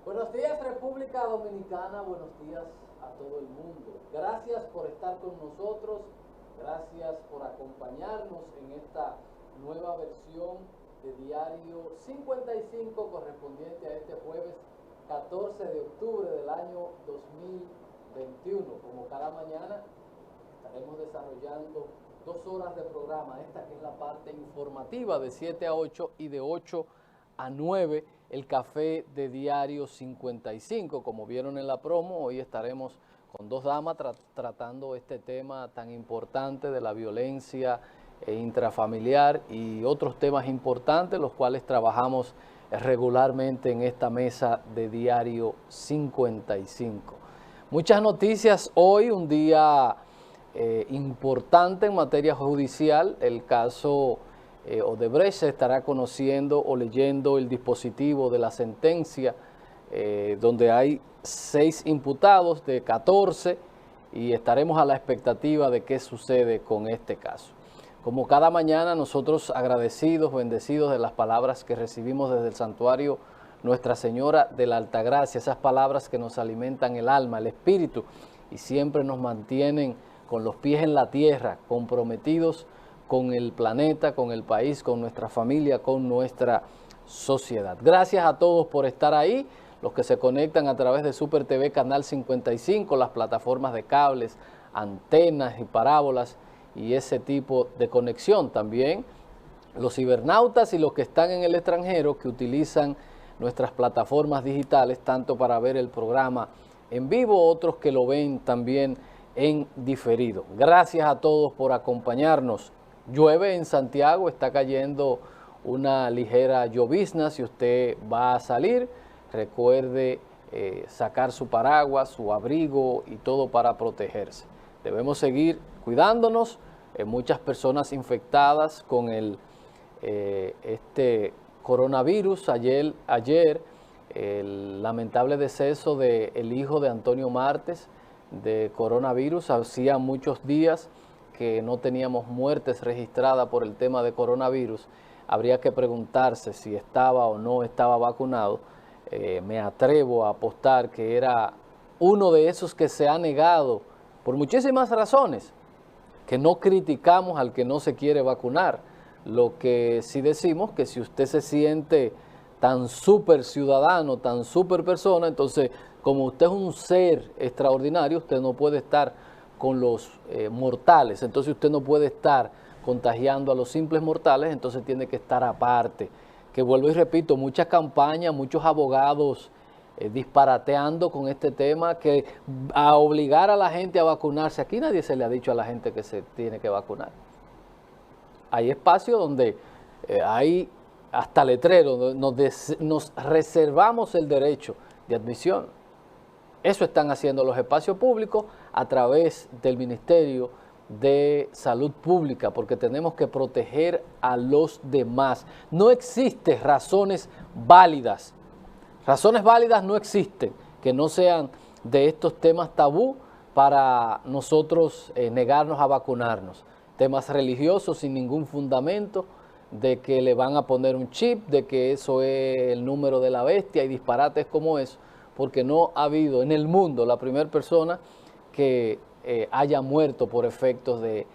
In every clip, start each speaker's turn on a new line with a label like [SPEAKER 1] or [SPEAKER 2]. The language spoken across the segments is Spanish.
[SPEAKER 1] Buenos días, República Dominicana, buenos días a todo el mundo. Gracias por estar con nosotros, gracias por acompañarnos en esta nueva versión de Diario 55 correspondiente a este jueves 14 de octubre del año 2021. Como cada mañana estaremos desarrollando 2 horas de programa, esta que es la parte informativa de 7 a 8 y de 8 a 9 el café de Diario 55. Como vieron en la promo, hoy estaremos con 2 damas tratando este tema tan importante de la violencia intrafamiliar y otros temas importantes, los cuales trabajamos regularmente en esta mesa de Diario 55. Muchas noticias hoy, un día importante en materia judicial. El caso Odebrecht se estará conociendo o leyendo el dispositivo de la sentencia, donde hay 6 imputados de 14 y estaremos a la expectativa de qué sucede con este caso. Como cada mañana, nosotros agradecidos, bendecidos de las palabras que recibimos desde el santuario Nuestra Señora de la Altagracia, esas palabras que nos alimentan el alma, el espíritu y siempre nos mantienen con los pies en la tierra, comprometidos con el planeta, con el país, con nuestra familia, con nuestra sociedad. Gracias a todos por estar ahí, los que se conectan a través de Super TV Canal 55, las plataformas de cables, antenas y parábolas y ese tipo de conexión. También los cibernautas y los que están en el extranjero que utilizan nuestras plataformas digitales, tanto para ver el programa en vivo, otros que lo ven también en diferido. Gracias a todos por acompañarnos. Llueve en Santiago, está cayendo una ligera llovizna. Si usted va a salir, recuerde sacar su paraguas, su abrigo y todo para protegerse. Debemos seguir cuidándonos. Muchas personas infectadas con este coronavirus. Ayer el lamentable deceso del hijo de Antonio Martes de coronavirus. Hacía muchos días que no teníamos muertes registradas por el tema de coronavirus. Habría que preguntarse si estaba o no estaba vacunado. Me atrevo a apostar que era uno de esos que se ha negado por muchísimas razones, que no criticamos al que no se quiere vacunar. Lo que sí decimos que si usted se siente tan súper ciudadano, tan súper persona, entonces como usted es un ser extraordinario, usted no puede estar con los mortales, entonces usted no puede estar contagiando a los simples mortales, entonces tiene que estar aparte. Que vuelvo y repito, muchas campañas, muchos abogados disparateando con este tema, que a obligar a la gente a vacunarse. Aquí nadie se le ha dicho a la gente que se tiene que vacunar. Hay espacios donde hay hasta letreros, nos reservamos el derecho de admisión. Eso están haciendo los espacios públicos a través del Ministerio de Salud Pública, porque tenemos que proteger a los demás. No existen razones válidas. Razones válidas no existen que no sean de estos temas tabú para nosotros negarnos a vacunarnos. Temas religiosos sin ningún fundamento, de que le van a poner un chip, de que eso es el número de la bestia y disparates como eso, porque no ha habido en el mundo la primera persona que haya muerto por efectos del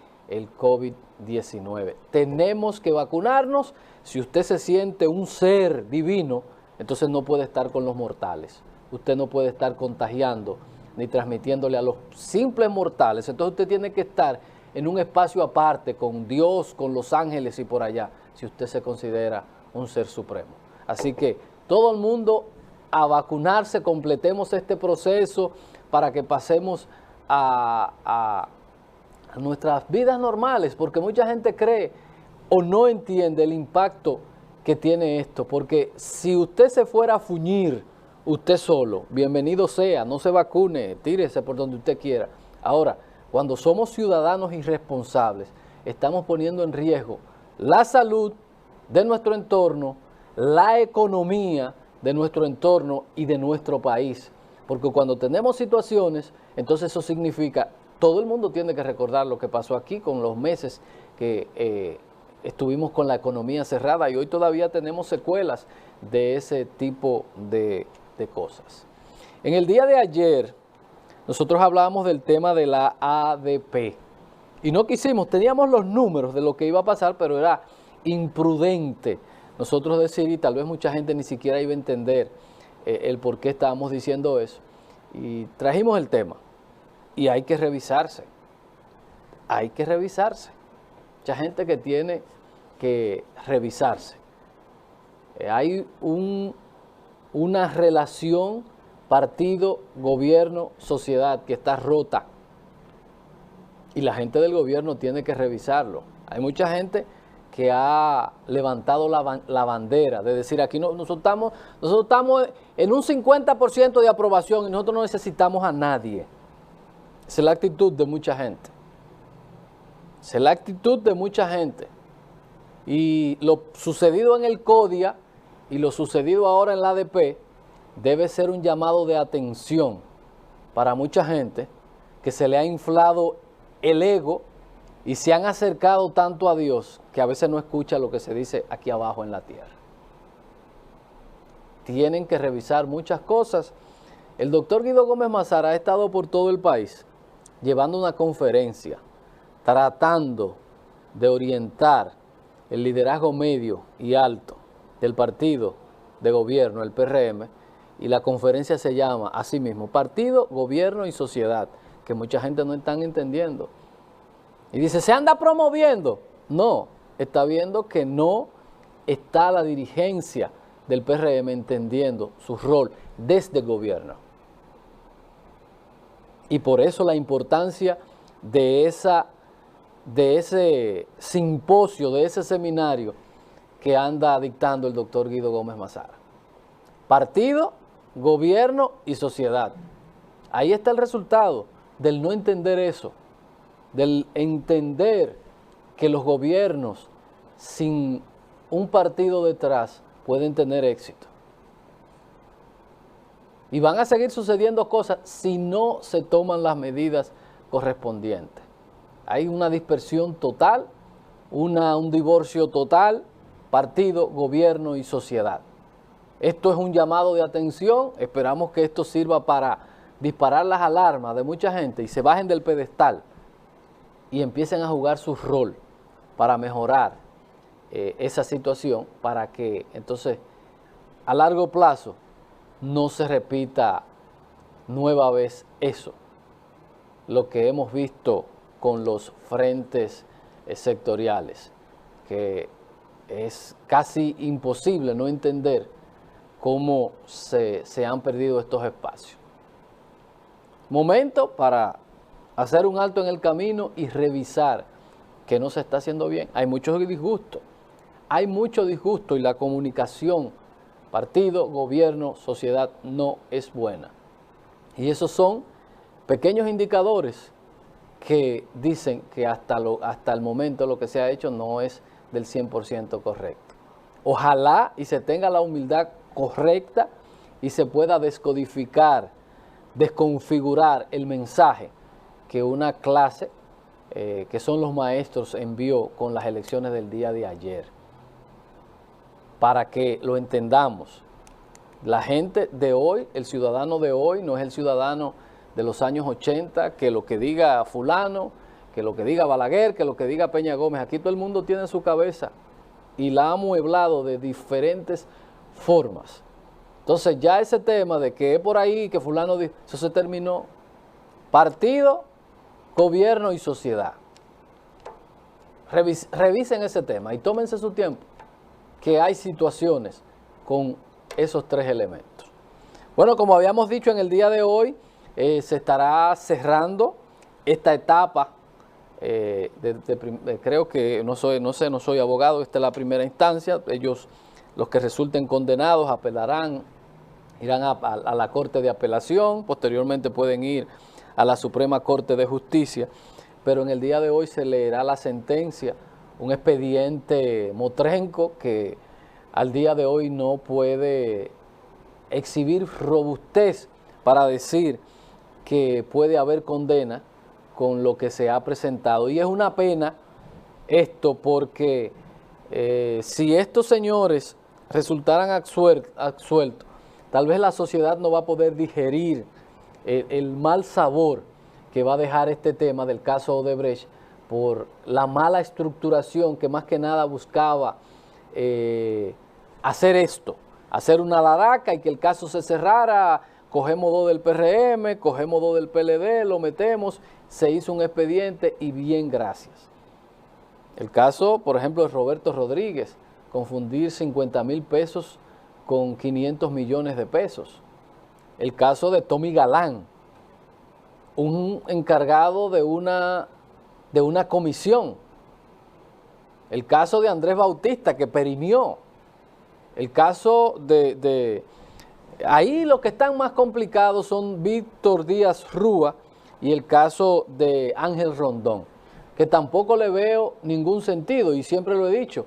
[SPEAKER 1] COVID-19. Tenemos que vacunarnos. Si usted se siente un ser divino, entonces no puede estar con los mortales. Usted no puede estar contagiando ni transmitiéndole a los simples mortales. Entonces usted tiene que estar en un espacio aparte con Dios, con los ángeles y por allá, si usted se considera un ser supremo. Así que todo el mundo a vacunarse, completemos este proceso para que pasemos a nuestras vidas normales, porque mucha gente cree o no entiende el impacto que tiene esto, porque si usted se fuera a fuñir usted solo, bienvenido sea, no se vacune, tírese por donde usted quiera. Ahora, cuando somos ciudadanos irresponsables, estamos poniendo en riesgo la salud de nuestro entorno, la economía de nuestro entorno y de nuestro país. Porque cuando tenemos situaciones, entonces eso significa, todo el mundo tiene que recordar lo que pasó aquí con los meses que estuvimos con la economía cerrada y hoy todavía tenemos secuelas de ese tipo de cosas. En el día de ayer, nosotros hablábamos del tema de la ADP y no quisimos, teníamos los números de lo que iba a pasar, pero era imprudente nosotros decir, y tal vez mucha gente ni siquiera iba a entender el por qué estábamos diciendo eso, y trajimos el tema, y hay que revisarse, mucha gente que tiene que revisarse. Hay una relación partido, gobierno, sociedad que está rota, y la gente del gobierno tiene que revisarlo. Hay mucha gente que ha levantado la bandera de decir aquí nosotros estamos en un 50% de aprobación y nosotros no necesitamos a nadie. Esa es la actitud de mucha gente. Y lo sucedido en el CODIA y lo sucedido ahora en la ADP debe ser un llamado de atención para mucha gente que se le ha inflado el ego y se han acercado tanto a Dios que a veces no escucha lo que se dice aquí abajo en la tierra. Tienen que revisar muchas cosas. El doctor Guido Gómez Mazara ha estado por todo el país llevando una conferencia, tratando de orientar el liderazgo medio y alto del partido de gobierno, el PRM, y la conferencia se llama así mismo, Partido, Gobierno y Sociedad, que mucha gente no están entendiendo. Y dice, ¿se anda promoviendo? No, está viendo que no está la dirigencia del PRM entendiendo su rol desde el gobierno. Y por eso la importancia de ese simposio, de ese seminario que anda dictando el doctor Guido Gómez Mazara. Partido, gobierno y sociedad. Ahí está el resultado del no entender eso, del entender que los gobiernos sin un partido detrás pueden tener éxito. Y van a seguir sucediendo cosas si no se toman las medidas correspondientes. Hay una dispersión total, un divorcio total, partido, gobierno y sociedad. Esto es un llamado de atención, esperamos que esto sirva para disparar las alarmas de mucha gente y se bajen del pedestal y empiecen a jugar su rol para mejorar esa situación, para que entonces a largo plazo no se repita nueva vez eso, lo que hemos visto con los frentes sectoriales, que es casi imposible no entender cómo se han perdido estos espacios. Momento para hacer un alto en el camino y revisar que no se está haciendo bien. Hay mucho disgusto y la comunicación, partido, gobierno, sociedad, no es buena. Y esos son pequeños indicadores que dicen que hasta el momento lo que se ha hecho no es del 100% correcto. Ojalá y se tenga la humildad correcta y se pueda descodificar, desconfigurar el mensaje que una clase, que son los maestros, envió con las elecciones del día de ayer, para que lo entendamos. La gente de hoy, el ciudadano de hoy, no es el ciudadano de los años 80, que lo que diga fulano, que lo que diga Balaguer, que lo que diga Peña Gómez. Aquí todo el mundo tiene su cabeza y la ha amueblado de diferentes formas. Entonces ya ese tema de que es por ahí, que fulano dice, eso se terminó. Partido, gobierno y sociedad. Revisen ese tema y tómense su tiempo, que hay situaciones con esos tres elementos. Bueno, como habíamos dicho en el día de hoy, se estará cerrando esta etapa creo que no soy abogado, esta es la primera instancia. Ellos, los que resulten condenados, apelarán, irán a la Corte de Apelación, posteriormente pueden ir a la Suprema Corte de Justicia, pero en el día de hoy se leerá la sentencia, un expediente motrenco que al día de hoy no puede exhibir robustez para decir que puede haber condena con lo que se ha presentado. Y es una pena esto porque si estos señores resultaran absueltos, tal vez la sociedad no va a poder digerir el mal sabor que va a dejar este tema del caso Odebrecht por la mala estructuración que más que nada buscaba hacer esto, hacer una laraca y que el caso se cerrara. Cogemos 2 del PRM, cogemos 2 del PLD, lo metemos, se hizo un expediente y bien, gracias. El caso, por ejemplo, de Roberto Rodríguez, confundir 50,000 pesos con 500 millones de pesos. El caso de Tommy Galán, un encargado de una comisión. El caso de Andrés Bautista, que perimió. El caso ahí los que están más complicados son Víctor Díaz Rúa y el caso de Ángel Rondón, que tampoco le veo ningún sentido, y siempre lo he dicho.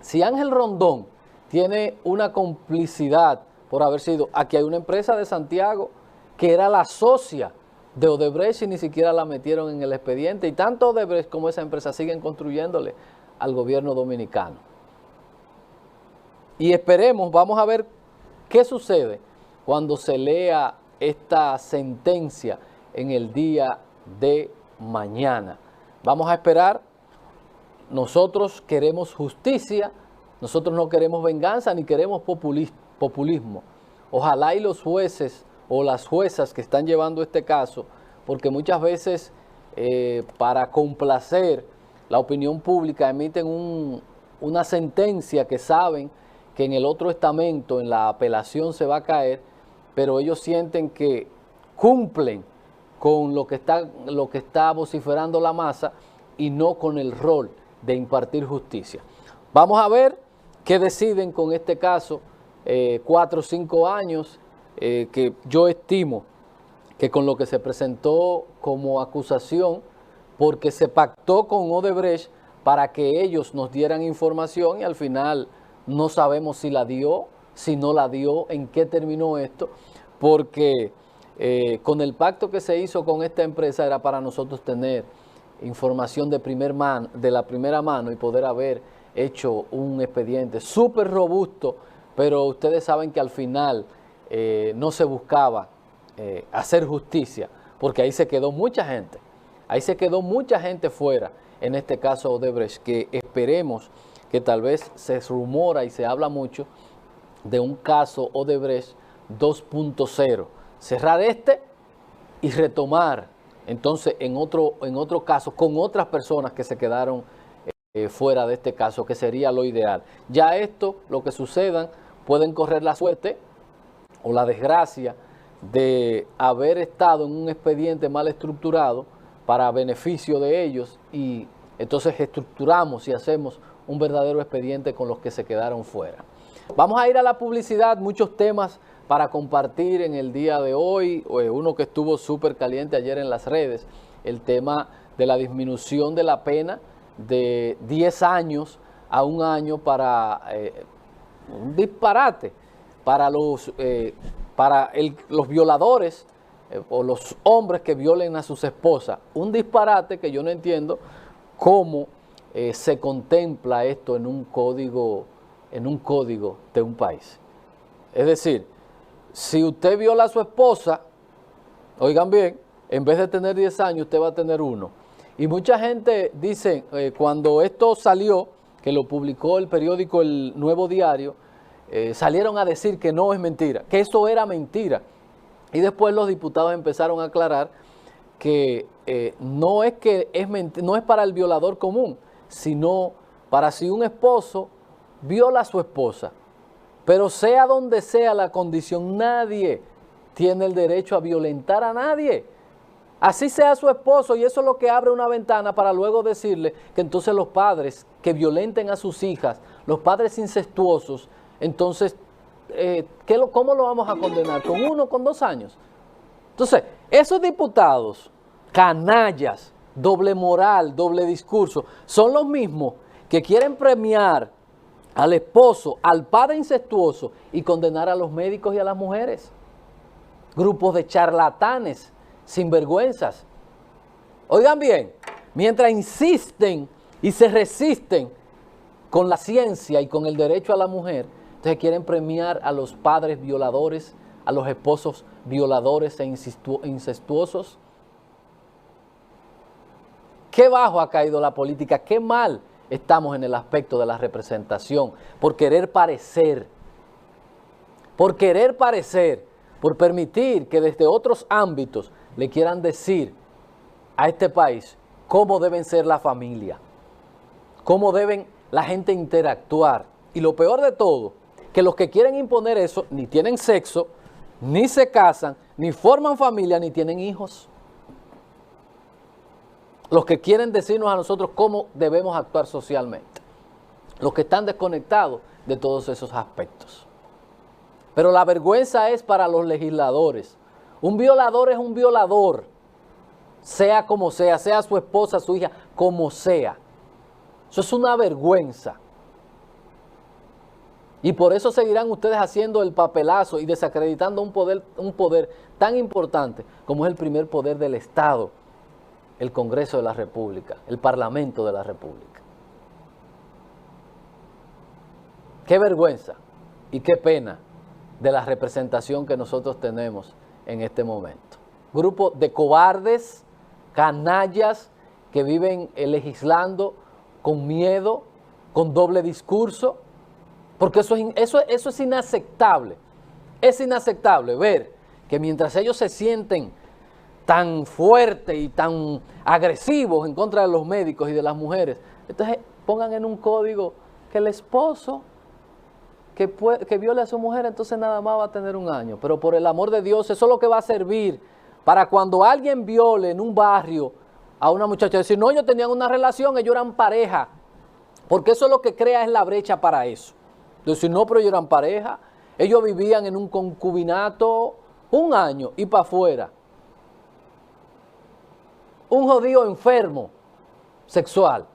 [SPEAKER 1] Si Ángel Rondón tiene una complicidad por haber sido, aquí hay una empresa de Santiago que era la socia de Odebrecht y ni siquiera la metieron en el expediente, y tanto Odebrecht como esa empresa siguen construyéndole al gobierno dominicano. Y esperemos, vamos a ver qué sucede cuando se lea esta sentencia en el día de mañana. Vamos a esperar. Nosotros queremos justicia, nosotros no queremos venganza ni queremos populismo. Ojalá y los jueces o las juezas que están llevando este caso, porque muchas veces para complacer la opinión pública emiten una sentencia que saben que en el otro estamento, en la apelación, se va a caer, pero ellos sienten que cumplen con lo que está vociferando la masa y no con el rol de impartir justicia. Vamos a ver qué deciden con este caso, 4 o 5 años, que yo estimo que con lo que se presentó como acusación, porque se pactó con Odebrecht para que ellos nos dieran información y al final no sabemos si la dio, si no la dio, en qué terminó esto, porque con el pacto que se hizo con esta empresa era para nosotros tener información de la primera mano y poder haber hecho un expediente súper robusto, pero ustedes saben que al final no se buscaba hacer justicia, porque ahí se quedó mucha gente fuera, en este caso Odebrecht, que esperemos que tal vez se rumora y se habla mucho de un caso Odebrecht 2.0, cerrar y retomar entonces en otro caso con otras personas que se quedaron fuera de este caso, que sería lo ideal. Ya esto, lo que sucedan, pueden correr la suerte o la desgracia de haber estado en un expediente mal estructurado para beneficio de ellos, y entonces estructuramos y hacemos un verdadero expediente con los que se quedaron fuera. Vamos a ir a la publicidad, muchos temas para compartir en el día de hoy. Uno que estuvo súper caliente ayer en las redes, el tema de la disminución de la pena de 10 años a 1 año para un disparate para los violadores o los hombres que violen a sus esposas. Un disparate que yo no entiendo cómo se contempla esto en un código de un país. Es decir, si usted viola a su esposa, oigan bien, en vez de tener 10 años, usted va a tener 1. Y mucha gente dice, cuando esto salió, que lo publicó el periódico El Nuevo Diario, salieron a decir que no es mentira, que eso era mentira. Y después los diputados empezaron a aclarar que no es para el violador común, sino para si un esposo viola a su esposa. Pero sea donde sea la condición, nadie tiene el derecho a violentar a nadie. Así sea su esposo, y eso es lo que abre una ventana para luego decirle que entonces los padres que violenten a sus hijas, los padres incestuosos, entonces, ¿cómo lo vamos a condenar? ¿Con 1 con 2 años? Entonces, esos diputados, canallas, doble moral, doble discurso, son los mismos que quieren premiar al esposo, al padre incestuoso y condenar a los médicos y a las mujeres. Grupos de charlatanes, sinvergüenzas. Oigan bien, mientras insisten y se resisten con la ciencia y con el derecho a la mujer, entonces quieren premiar a los padres violadores, a los esposos violadores e incestuosos. Qué bajo ha caído la política, qué mal estamos en el aspecto de la representación, por querer parecer, por permitir que desde otros ámbitos le quieran decir a este país cómo deben ser la familia, cómo deben la gente interactuar. Y lo peor de todo, que los que quieren imponer eso ni tienen sexo, ni se casan, ni forman familia, ni tienen hijos. Los que quieren decirnos a nosotros cómo debemos actuar socialmente. Los que están desconectados de todos esos aspectos. Pero la vergüenza es para los legisladores. Un violador es un violador, sea como sea su esposa, su hija, como sea. Eso es una vergüenza. Y por eso seguirán ustedes haciendo el papelazo y desacreditando un poder tan importante como es el primer poder del Estado, el Congreso de la República, el Parlamento de la República. Qué vergüenza y qué pena de la representación que nosotros tenemos en este momento. Grupo de cobardes, canallas, que viven legislando con miedo, con doble discurso, porque eso es inaceptable. Es inaceptable ver que mientras ellos se sienten tan fuertes y tan agresivos en contra de los médicos y de las mujeres, entonces pongan en un código que el esposo que viole a su mujer, entonces nada más va a tener 1 año. Pero por el amor de Dios, eso es lo que va a servir para cuando alguien viole en un barrio a una muchacha, decir, no, ellos tenían una relación, ellos eran pareja, porque eso es lo que crea es la brecha para eso. Decir, no, pero ellos eran pareja, ellos vivían en un concubinato 1 año y para afuera. Un jodido enfermo sexual.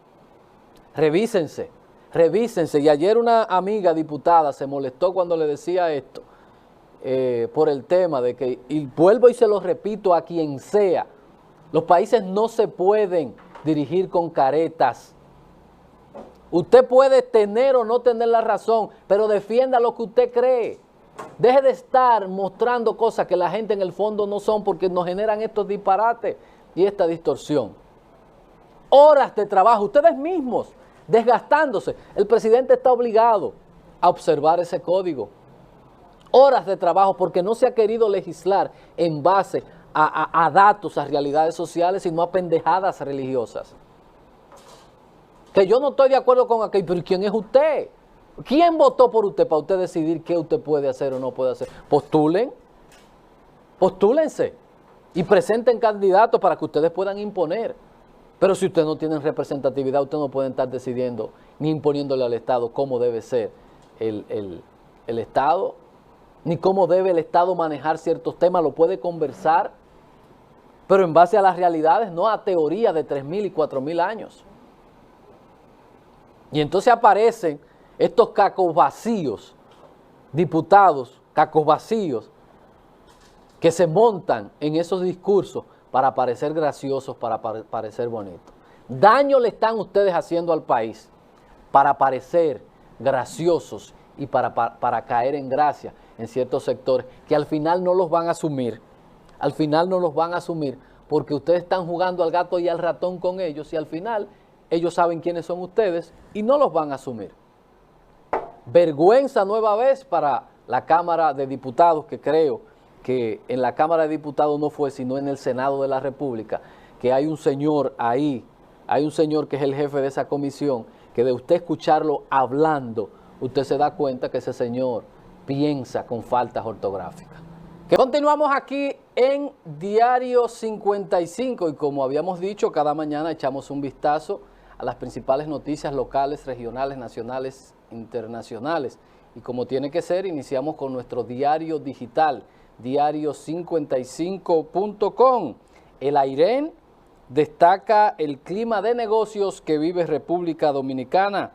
[SPEAKER 1] Revísense. Y ayer una amiga diputada se molestó cuando le decía esto, por el tema de que, y vuelvo y se lo repito a quien sea, los países no se pueden dirigir con caretas. Usted puede tener o no tener la razón, pero defienda lo que usted cree. Deje de estar mostrando cosas que la gente en el fondo no son, porque nos generan estos disparates y esta distorsión. Horas de trabajo, ustedes mismos, desgastándose. El presidente está obligado a observar ese código. Horas de trabajo porque no se ha querido legislar en base a datos, a realidades sociales, sino a pendejadas religiosas. Que yo no estoy de acuerdo con aquello, pero ¿quién es usted? ¿Quién votó por usted para usted decidir qué usted puede hacer o no puede hacer? Postúlense y presenten candidatos para que ustedes puedan imponer. Pero si ustedes no tienen representatividad, ustedes no pueden estar decidiendo ni imponiéndole al Estado cómo debe ser el Estado, ni cómo debe el Estado manejar ciertos temas. Lo puede conversar, pero en base a las realidades, no a teorías de 3.000 y 4.000 años. Y entonces aparecen estos cacos vacíos, diputados, cacos vacíos, que se montan en esos discursos para parecer graciosos, para parecer bonitos. Daño le están ustedes haciendo al país para parecer graciosos y para caer en gracia en ciertos sectores que al final no los van a asumir. Al final no los van a asumir porque ustedes están jugando al gato y al ratón con ellos y al final ellos saben quiénes son ustedes y no los van a asumir. Vergüenza nueva vez para la Cámara de Diputados, que creo que en la Cámara de Diputados no fue, sino en el Senado de la República, que hay un señor ahí, hay un señor que es el jefe de esa comisión, que de usted escucharlo hablando, usted se da cuenta que ese señor piensa con faltas ortográficas. Que continuamos aquí en Diario 55 y como habíamos dicho, cada mañana echamos un vistazo a las principales noticias locales, regionales, nacionales, internacionales. Y como tiene que ser, iniciamos con nuestro diario digital, diario55.com. El AIREN destaca el clima de negocios que vive República Dominicana.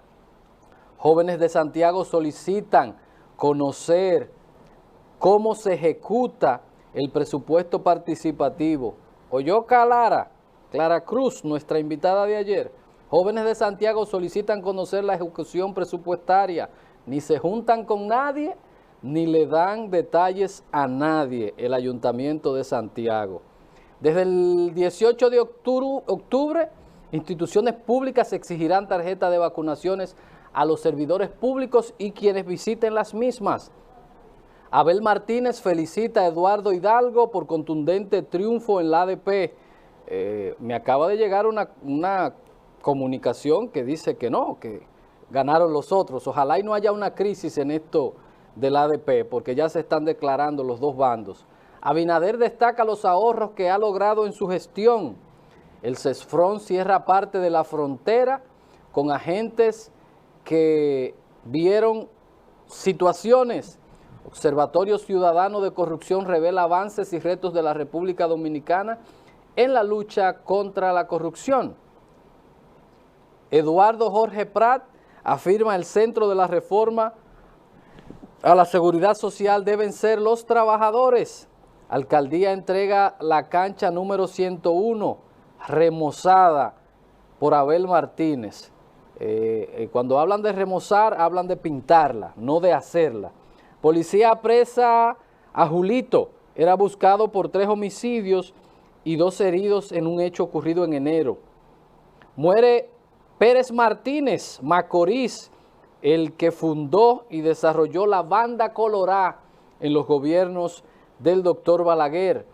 [SPEAKER 1] Jóvenes de Santiago solicitan conocer cómo se ejecuta el presupuesto participativo. Oyó Clara Cruz, nuestra invitada de ayer. Jóvenes de Santiago solicitan conocer la ejecución presupuestaria. Ni se juntan con nadie, ni le dan detalles a nadie el Ayuntamiento de Santiago. Desde el 18 de octubre, instituciones públicas exigirán tarjeta de vacunaciones a los servidores públicos y quienes visiten las mismas. Abel Martínez felicita a Eduardo Hidalgo por contundente triunfo en la ADP. Me acaba de llegar una comunicación que dice que no, que ganaron los otros. Ojalá y no haya una crisis en esto del ADP, porque ya se están declarando los dos bandos. Abinader destaca los ahorros que ha logrado en su gestión. El CESFRON cierra parte de la frontera con agentes que vieron situaciones. Observatorio Ciudadano de Corrupción revela avances y retos de la República Dominicana en la lucha contra la corrupción. Eduardo Jorge Prat afirma el centro de la reforma a la seguridad social deben ser los trabajadores. Alcaldía entrega la cancha número 101, remozada por Abel Martínez. Cuando hablan de remozar, hablan de pintarla, no de hacerla. Policía apresa a Julito, era buscado por 3 homicidios y 2 heridos en un hecho ocurrido en enero. Muere Pérez Martínez, Macorís, el que fundó y desarrolló la Banda Colorá en los gobiernos del doctor Balaguer.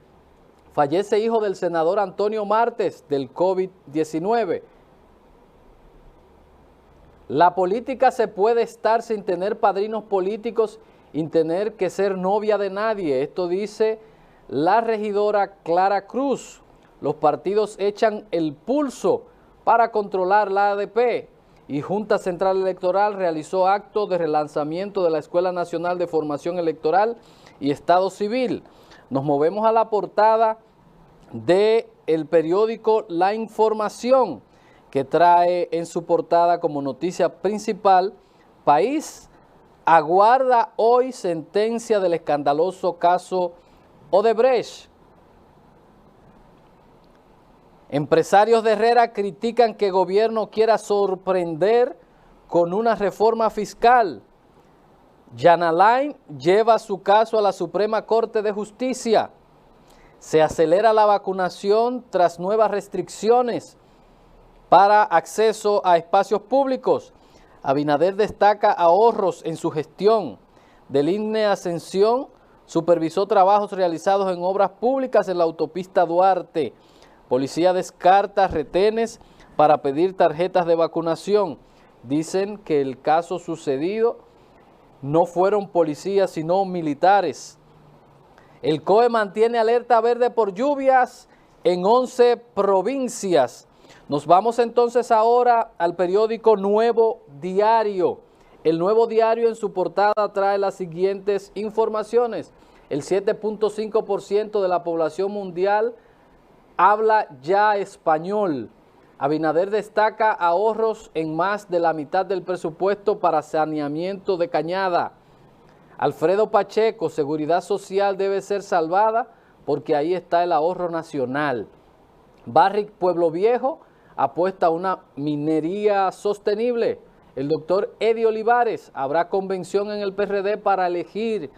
[SPEAKER 1] Fallece hijo del senador Antonio Martes del COVID-19. La política se puede estar sin tener padrinos políticos y tener que ser novia de nadie. Esto dice la regidora Clara Cruz. Los partidos echan el pulso para controlar la ADP y Junta Central Electoral realizó acto de relanzamiento de la Escuela Nacional de Formación Electoral y Estado Civil. Nos movemos a la portada del periódico La Información, que trae en su portada como noticia principal: país aguarda hoy sentencia del escandaloso caso Odebrecht. Empresarios de Herrera critican que el gobierno quiera sorprender con una reforma fiscal. Jan Alain lleva su caso a la Suprema Corte de Justicia. Se acelera la vacunación tras nuevas restricciones para acceso a espacios públicos. Abinader destaca ahorros en su gestión. Del INE Ascensión supervisó trabajos realizados en obras públicas en la autopista Duarte. Policía descarta retenes para pedir tarjetas de vacunación. Dicen que el caso sucedido no fueron policías sino militares. El COE mantiene alerta verde por lluvias en 11 provincias. Nos vamos entonces ahora al periódico Nuevo Diario. El Nuevo Diario en su portada trae las siguientes informaciones. El 7.5% de la población mundial habla ya español. Abinader destaca ahorros en más de la mitad del presupuesto para saneamiento de Cañada. Alfredo Pacheco, seguridad social debe ser salvada porque ahí está el ahorro nacional. Barrick Pueblo Viejo apuesta a una minería sostenible. El doctor Eddie Olivares, habrá convención en el PRD para elegir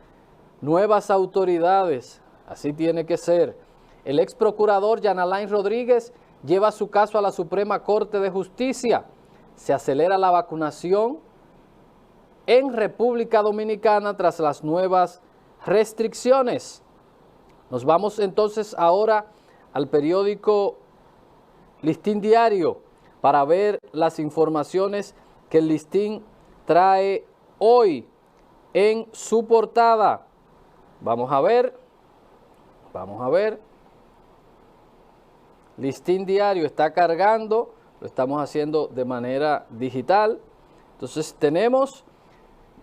[SPEAKER 1] nuevas autoridades. Así tiene que ser. El ex procurador Jan Alain Rodríguez lleva su caso a la Suprema Corte de Justicia. Se acelera la vacunación en República Dominicana tras las nuevas restricciones. Nos vamos entonces ahora al periódico Listín Diario para ver las informaciones que el Listín trae hoy en su portada. Vamos a ver. Vamos a ver. Listín Diario está cargando, lo estamos haciendo de manera digital. Entonces tenemos,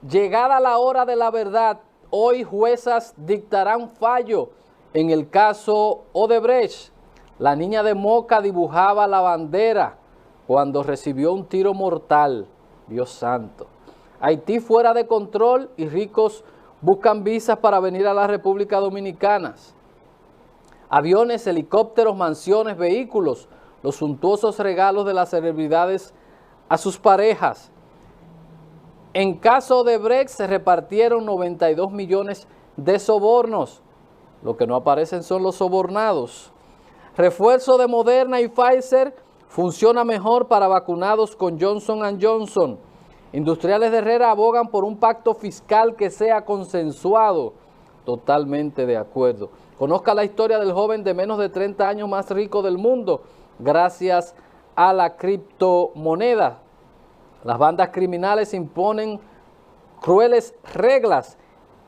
[SPEAKER 1] llegada la hora de la verdad, hoy juezas dictarán fallo en el caso Odebrecht. La niña de Moca dibujaba la bandera cuando recibió un tiro mortal. Dios santo. Haití fuera de control y ricos buscan visas para venir a la República Dominicana. Aviones, helicópteros, mansiones, vehículos, los suntuosos regalos de las celebridades a sus parejas. En caso de Odebrecht se repartieron 92 millones de sobornos. Lo que no aparecen son los sobornados. Refuerzo de Moderna y Pfizer funciona mejor para vacunados con Johnson & Johnson. Industriales de Herrera abogan por un pacto fiscal que sea consensuado. Totalmente de acuerdo. Conozca la historia del joven de menos de 30 años más rico del mundo gracias a la criptomoneda. Las bandas criminales imponen crueles reglas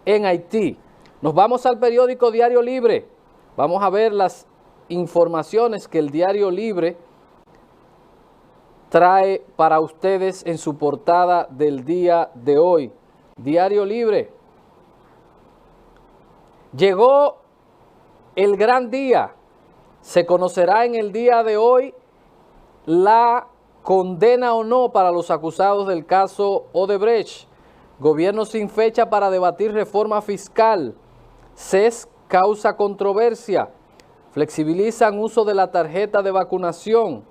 [SPEAKER 1] en Haití. Nos vamos al periódico Diario Libre. Vamos a ver las informaciones que el Diario Libre trae para ustedes en su portada del día de hoy. Diario Libre. Llegó el gran día. Se conocerá en el día de hoy la condena o no para los acusados del caso Odebrecht. Gobierno sin fecha para debatir reforma fiscal. CES causa controversia. Flexibilizan uso de la tarjeta de vacunación.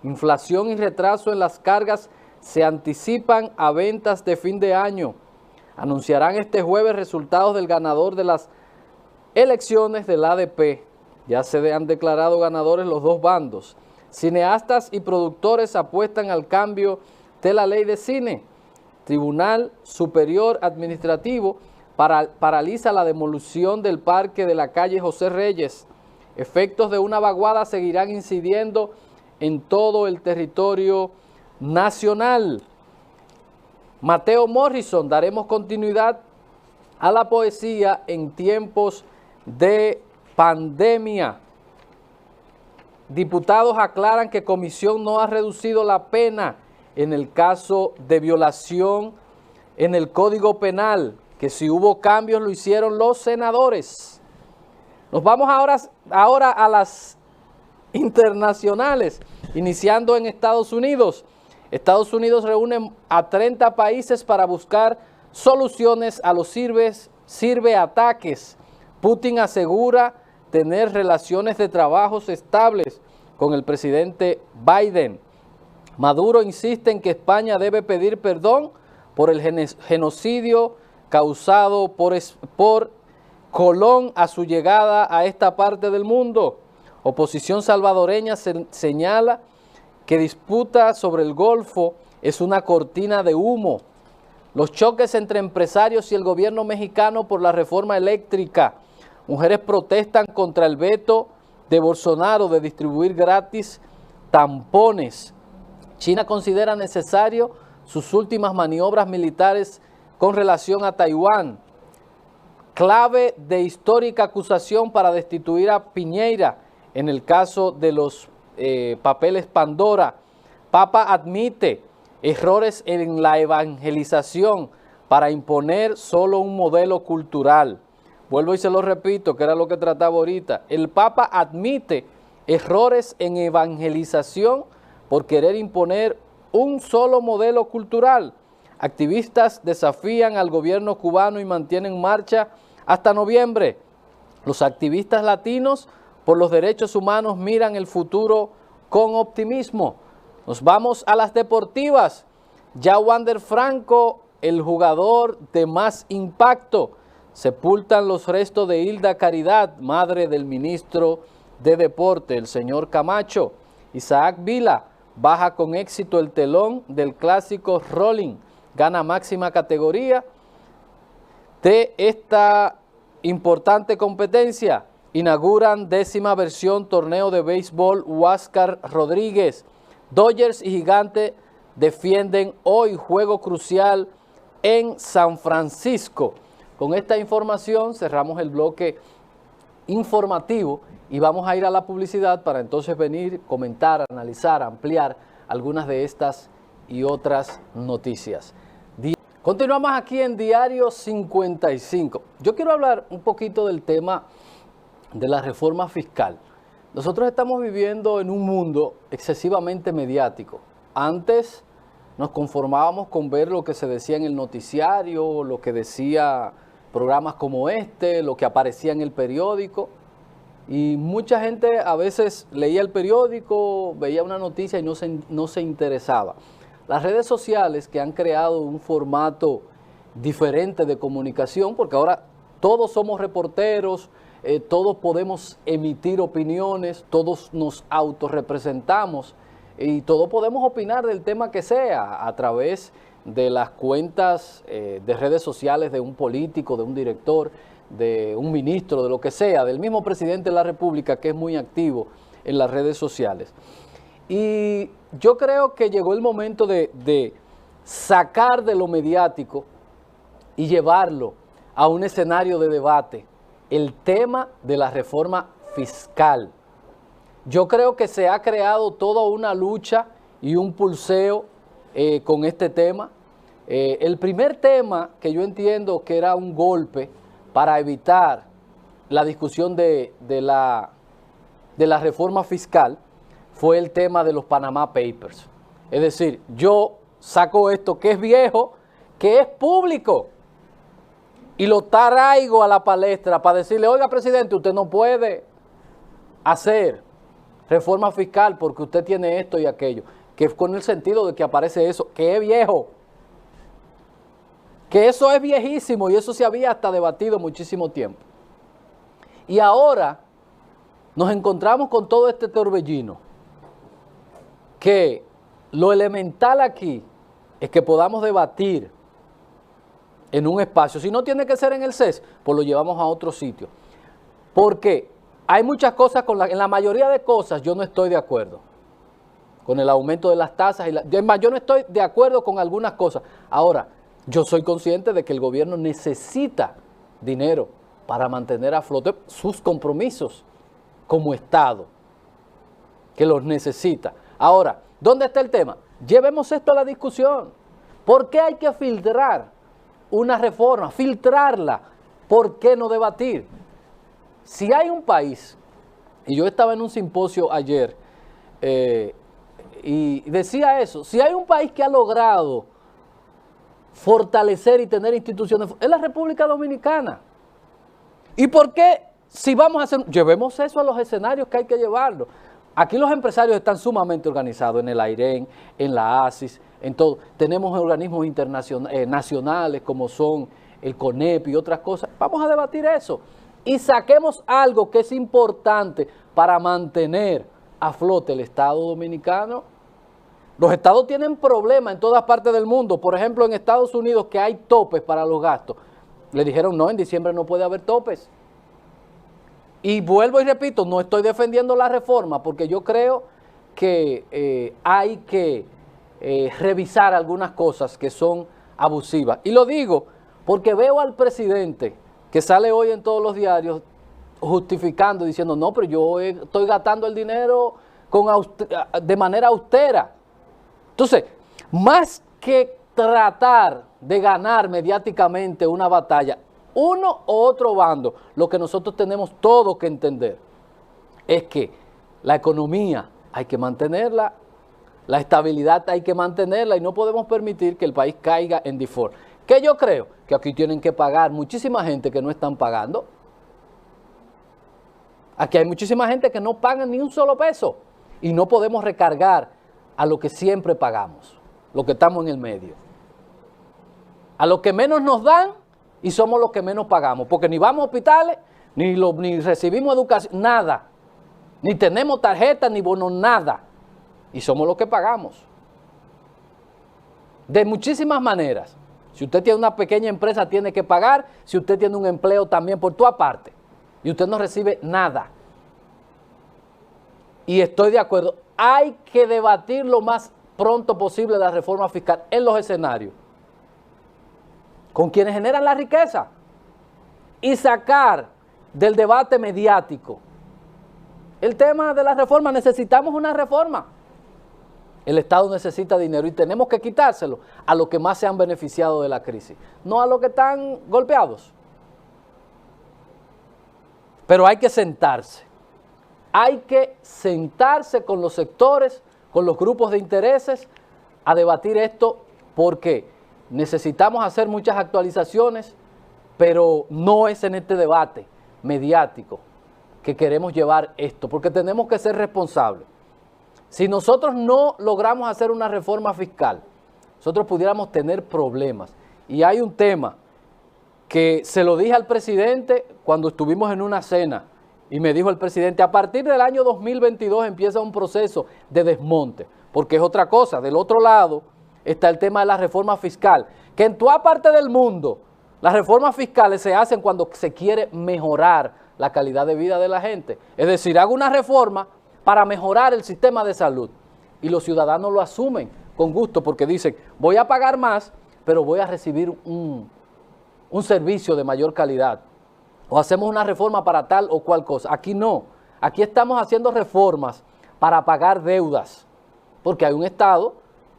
[SPEAKER 1] Inflación y retraso en las cargas se anticipan a ventas de fin de año. Anunciarán este jueves resultados del ganador de las elecciones del ADP. Ya se han declarado ganadores los dos bandos. Cineastas y productores apuestan al cambio de la ley de cine. Tribunal Superior Administrativo paraliza la demolición del parque de la calle José Reyes. Efectos de una vaguada seguirán incidiendo en todo el territorio nacional. Mateo Morrison, daremos continuidad a la poesía en tiempos de pandemia. Diputados aclaran que comisión no ha reducido la pena en el caso de violación en el Código Penal, que si hubo cambios lo hicieron los senadores. Nos vamos ahora a las internacionales, iniciando en Estados Unidos. Estados Unidos reúne a 30 países para buscar soluciones a los ciberataques. Putin asegura tener relaciones de trabajo estables con el presidente Biden. Maduro insiste en que España debe pedir perdón por el genocidio causado por Colón a su llegada a esta parte del mundo. Oposición salvadoreña señala que disputa sobre el Golfo es una cortina de humo. Los choques entre empresarios y el gobierno mexicano por la reforma eléctrica. Mujeres protestan contra el veto de Bolsonaro de distribuir gratis tampones. China considera necesario sus últimas maniobras militares con relación a Taiwán. Clave de histórica acusación para destituir a Piñera en el caso de los papeles Pandora. Papa admite errores en la evangelización para imponer solo un modelo cultural. Vuelvo y se lo repito, que era lo que trataba ahorita. El Papa admite errores en evangelización por querer imponer un solo modelo cultural. Activistas desafían al gobierno cubano y mantienen marcha hasta noviembre. Los activistas latinos por los derechos humanos miran el futuro con optimismo. Nos vamos a las deportivas. Ya Wander Franco, el jugador de más impacto. Sepultan los restos de Hilda Caridad, madre del ministro de Deporte, el señor Camacho. Isaac Vila baja con éxito el telón del clásico Rolling. Gana máxima categoría de esta importante competencia. Inauguran 10ª versión torneo de béisbol Huáscar Rodríguez. Dodgers y Gigantes defienden hoy juego crucial en San Francisco. Con esta información cerramos el bloque informativo y vamos a ir a la publicidad para entonces venir, comentar, analizar, ampliar algunas de estas y otras noticias. Continuamos aquí en Diario 55. Yo quiero hablar un poquito del tema de la reforma fiscal. Nosotros estamos viviendo en un mundo excesivamente mediático. Antes nos conformábamos con ver lo que se decía en el noticiario, lo que decía programas como este, lo que aparecía en el periódico. Y mucha gente a veces leía el periódico, veía una noticia y no se interesaba. Las redes sociales que han creado un formato diferente de comunicación, porque ahora todos somos reporteros, todos podemos emitir opiniones, todos nos autorrepresentamos y todos podemos opinar del tema que sea a través de las cuentas de redes sociales de un político, de un director, de un ministro, de lo que sea, del mismo presidente de la República que es muy activo en las redes sociales. Y yo creo que llegó el momento de sacar de lo mediático y llevarlo a un escenario de debate el tema de la reforma fiscal. Yo creo que se ha creado toda una lucha y un pulseo con este tema. El primer tema que yo entiendo que era un golpe para evitar la discusión de la reforma fiscal fue el tema de los Panama Papers. Es decir, yo saco esto que es viejo, que es público, y lo traigo a la palestra para decirle, oiga, presidente, usted no puede hacer reforma fiscal porque usted tiene esto y aquello, que es con el sentido de que aparece eso, que es viejo, que eso es viejísimo y eso se había hasta debatido muchísimo tiempo. Y ahora nos encontramos con todo este torbellino, que lo elemental aquí es que podamos debatir en un espacio. Si no tiene que ser en el CES, pues lo llevamos a otro sitio. Porque hay muchas cosas, en la mayoría de cosas yo no estoy de acuerdo. Con el aumento de las tasas. Yo no estoy de acuerdo con algunas cosas. Ahora, yo soy consciente de que el gobierno necesita dinero para mantener a flote sus compromisos como Estado, que los necesita. Ahora, ¿dónde está el tema? Llevemos esto a la discusión. ¿Por qué hay que filtrar una reforma? Filtrarla. ¿Por qué no debatir? Si hay un país, y yo estaba en un simposio ayer, y decía eso, si hay un país que ha logrado fortalecer y tener instituciones, es la República Dominicana. ¿Y por qué? Si vamos a hacer, llevemos eso a los escenarios que hay que llevarlo. Aquí los empresarios están sumamente organizados en el AIREN, en la ASIS, en todo. Tenemos organismos internacionales, nacionales como son el CONEP y otras cosas. Vamos a debatir eso y saquemos algo que es importante para mantener a flote el Estado dominicano. Los estados tienen problemas en todas partes del mundo. Por ejemplo, en Estados Unidos, que hay topes para los gastos. Le dijeron, no, en diciembre no puede haber topes. Y vuelvo y repito, no estoy defendiendo la reforma porque yo creo que hay que revisar algunas cosas que son abusivas. Y lo digo porque veo al presidente que sale hoy en todos los diarios justificando, diciendo, no, pero yo estoy gastando el dinero de manera austera. Entonces, más que tratar de ganar mediáticamente una batalla, uno u otro bando, lo que nosotros tenemos todo que entender es que la economía hay que mantenerla, la estabilidad hay que mantenerla y no podemos permitir que el país caiga en default. Que yo creo que aquí tienen que pagar muchísima gente que no están pagando. Aquí hay muchísima gente que no pagan ni un solo peso y no podemos recargar a lo que siempre pagamos, lo que estamos en el medio. A lo que menos nos dan y somos los que menos pagamos, porque ni vamos a hospitales, ni recibimos educación, nada. Ni tenemos tarjetas, ni bonos, nada. Y somos los que pagamos. De muchísimas maneras. Si usted tiene una pequeña empresa, tiene que pagar. Si usted tiene un empleo también por tu aparte. Y usted no recibe nada. Y estoy de acuerdo. Hay que debatir lo más pronto posible la reforma fiscal en los escenarios. Con quienes generan la riqueza. Y sacar del debate mediático. El tema de la reforma, necesitamos una reforma. El Estado necesita dinero y tenemos que quitárselo a los que más se han beneficiado de la crisis, no a los que están golpeados. Pero hay que sentarse. Hay que sentarse con los sectores, con los grupos de intereses, a debatir esto, porque necesitamos hacer muchas actualizaciones, pero no es en este debate mediático que queremos llevar esto, porque tenemos que ser responsables. Si nosotros no logramos hacer una reforma fiscal, nosotros pudiéramos tener problemas. Y hay un tema que se lo dije al presidente cuando estuvimos en una cena, y me dijo el presidente, a partir del año 2022 empieza un proceso de desmonte, porque es otra cosa. Del otro lado está el tema de la reforma fiscal, que en toda parte del mundo las reformas fiscales se hacen cuando se quiere mejorar la calidad de vida de la gente. Es decir, hago una reforma para mejorar el sistema de salud, y los ciudadanos lo asumen con gusto porque dicen, voy a pagar más, pero voy a recibir un servicio de mayor calidad, o hacemos una reforma para tal o cual cosa. Aquí no, aquí estamos haciendo reformas para pagar deudas, porque hay un Estado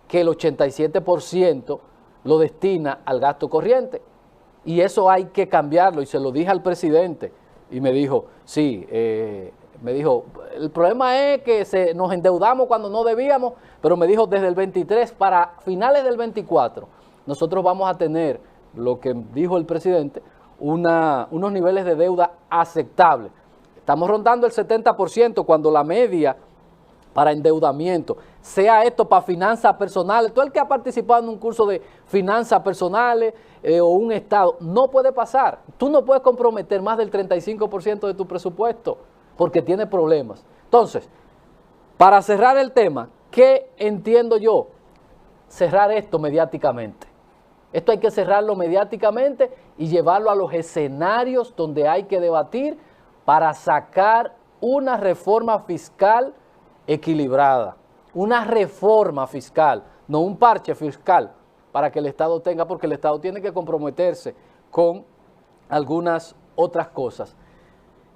[SPEAKER 1] que el 87% lo destina al gasto corriente, y eso hay que cambiarlo, y se lo dije al presidente, y me dijo, sí, me dijo, el problema es que nos endeudamos cuando no debíamos, pero me dijo, desde el 23 para finales del 24, nosotros vamos a tener, lo que dijo el presidente, unos niveles de deuda aceptables. Estamos rondando el 70% cuando la media para endeudamiento, sea esto para finanzas personales, todo el que ha participado en un curso de finanzas personales o un Estado, no puede pasar. Tú no puedes comprometer más del 35% de tu presupuesto, porque tiene problemas. Entonces, para cerrar el tema, ¿qué entiendo yo? Cerrar esto mediáticamente. Esto hay que cerrarlo mediáticamente y llevarlo a los escenarios donde hay que debatir para sacar una reforma fiscal equilibrada. Una reforma fiscal, no un parche fiscal para que el Estado tenga, porque el Estado tiene que comprometerse con algunas otras cosas.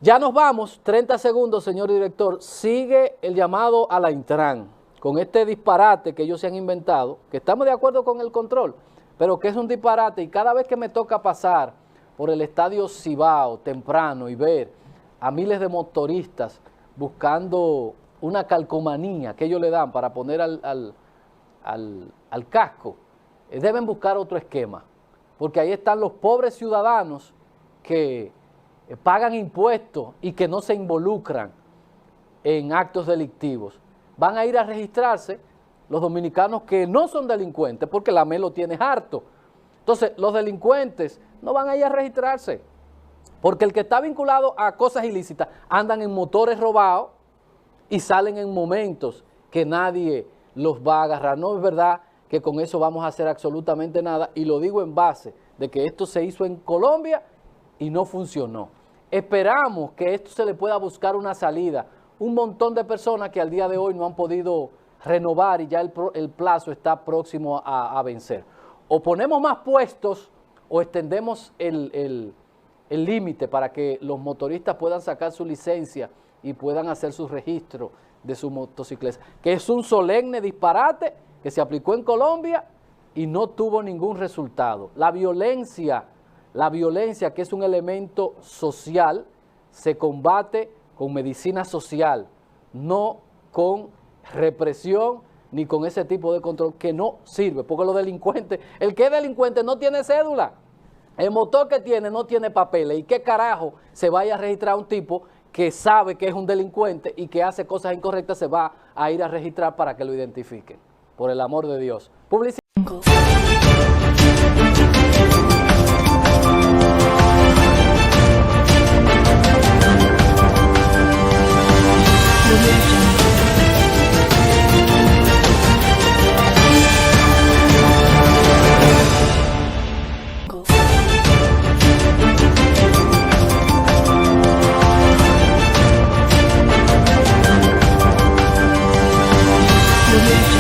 [SPEAKER 1] Ya nos vamos, 30 segundos, señor director. Sigue el llamado a la Intran con este disparate que ellos se han inventado, que estamos de acuerdo con el control, pero que es un disparate, y cada vez que me toca pasar por el estadio Cibao temprano y ver a miles de motoristas buscando una calcomanía que ellos le dan para poner al casco, deben buscar otro esquema, porque ahí están los pobres ciudadanos que pagan impuestos y que no se involucran en actos delictivos. Van a ir a registrarse los dominicanos que no son delincuentes, porque la MEL lo tiene harto. Entonces, los delincuentes no van a ir a registrarse, porque el que está vinculado a cosas ilícitas andan en motores robados y salen en momentos que nadie los va a agarrar. No es verdad que con eso vamos a hacer absolutamente nada, y lo digo en base de que esto se hizo en Colombia y no funcionó. Esperamos que esto se le pueda buscar una salida. Un montón de personas que al día de hoy no han podido renovar y ya el plazo está próximo a vencer. O ponemos más puestos o extendemos el límite para que los motoristas puedan sacar su licencia y puedan hacer su registro de su motocicleta, que es un solemne disparate que se aplicó en Colombia y no tuvo ningún resultado. La violencia, que es un elemento social, se combate con medicina social, no con represión ni con ese tipo de control que no sirve, porque los delincuentes, el que es delincuente no tiene cédula, el motor que tiene no tiene papeles, y qué carajo se vaya a registrar un tipo que sabe que es un delincuente y que hace cosas incorrectas, se va a ir a registrar para que lo identifiquen, por el amor de Dios. Publicidad.
[SPEAKER 2] Audio